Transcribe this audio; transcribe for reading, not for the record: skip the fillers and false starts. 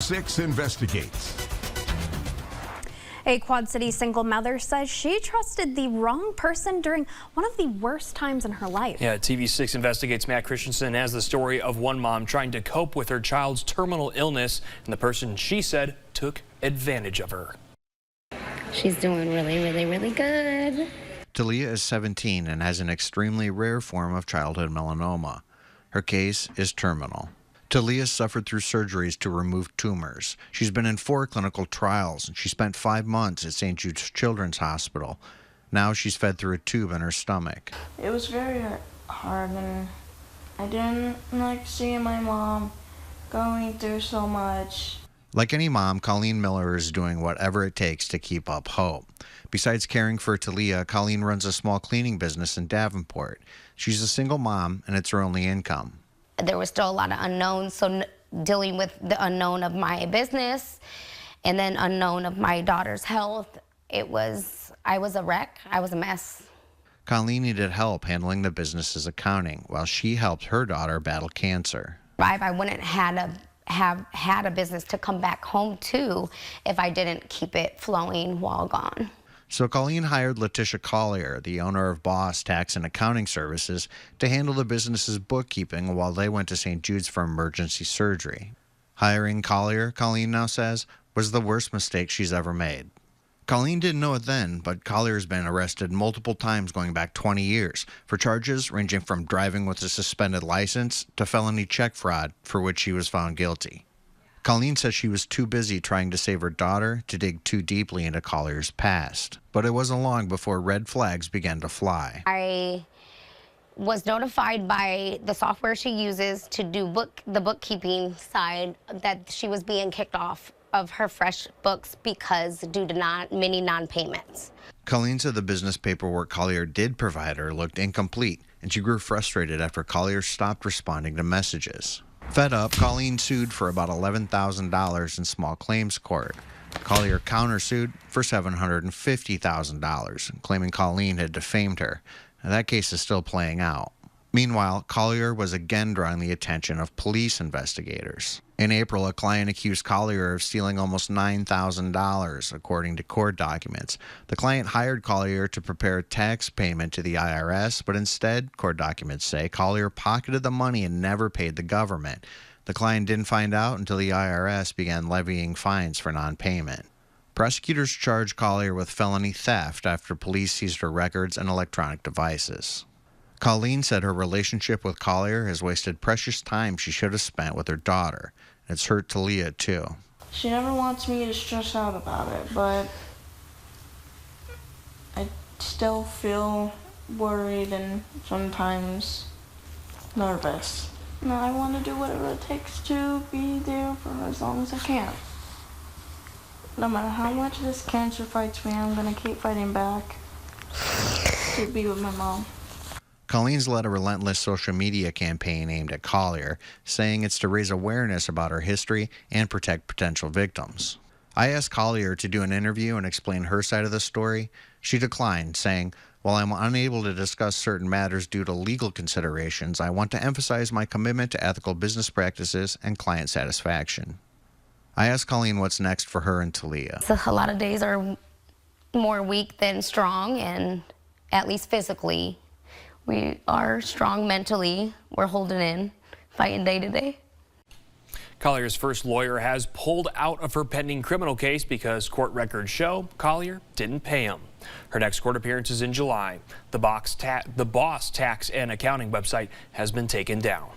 TV6 Investigates. A Quad City single mother says she trusted the wrong person during one of the worst times in her life. Yeah, TV6 Investigates Matt Christensen has the story of one mom trying to cope with her child's terminal illness, and the person she said took advantage of her. She's doing really good. Talia is 17 and has an extremely rare form of childhood melanoma. Her case is terminal. Talia suffered through surgeries to remove tumors. She's been in 4 clinical trials, and she spent 5 months at St. Jude's Children's Hospital. Now she's fed through a tube in her stomach. It was very hard, and I didn't like seeing my mom going through so much. Like any mom, Colleen Miller is doing whatever it takes to keep up hope. Besides caring for Talia, Colleen runs a small cleaning business in Davenport. She's a single mom, and it's her only income. There was still a lot of unknowns, so dealing with the unknown of my business and then unknown of my daughter's health, I was a wreck. I was a mess. Colleen needed help handling the business's accounting while she helped her daughter battle cancer. I wouldn't have had a business to come back home to if I didn't keep it flowing while gone. So Colleen hired LaTisha Collier, the owner of Boss Tax and Accounting Services, to handle the business's bookkeeping while they went to St. Jude's for emergency surgery. Hiring Collier, Colleen now says, was the worst mistake she's ever made. Colleen didn't know it then, but Collier's been arrested multiple times going back 20 years for charges ranging from driving with a suspended license to felony check fraud, for which she was found guilty. Colleen says she was too busy trying to save her daughter to dig too deeply into Collier's past. But it wasn't long before red flags began to fly. I was notified by the software she uses to do the bookkeeping side that she was being kicked off of her fresh books because due to many non-payments. Colleen said the business paperwork Collier did provide her looked incomplete, and she grew frustrated after Collier stopped responding to messages. Fed up, Colleen sued for about $11,000 in small claims court. Collier countersued for $750,000, claiming Colleen had defamed her. Now, that case is still playing out. Meanwhile, Collier was again drawing the attention of police investigators. In April, a client accused Collier of stealing almost $9,000, according to court documents. The client hired Collier to prepare a tax payment to the IRS, but instead, court documents say, Collier pocketed the money and never paid the government. The client didn't find out until the IRS began levying fines for non-payment. Prosecutors charged Collier with felony theft after police seized her records and electronic devices. Colleen said her relationship with Collier has wasted precious time she should have spent with her daughter. It's hurt Talia, too. She never wants me to stress out about it, but I still feel worried and sometimes nervous. No, I want to do whatever it takes to be there for her as long as I can. No matter how much this cancer fights me, I'm going to keep fighting back to be with my mom. Colleen's led a relentless social media campaign aimed at Collier, saying it's to raise awareness about her history and protect potential victims. I asked Collier to do an interview and explain her side of the story. She declined, saying, "While I'm unable to discuss certain matters due to legal considerations, I want to emphasize my commitment to ethical business practices and client satisfaction." I asked Colleen what's next for her and Talia. So a lot of days are more weak than strong, and at least physically. We are strong mentally. We're holding in, fighting day to day. Collier's first lawyer has pulled out of her pending criminal case because court records show Collier didn't pay him. Her next court appearance is in July. The Boss Tax and Accounting website has been taken down.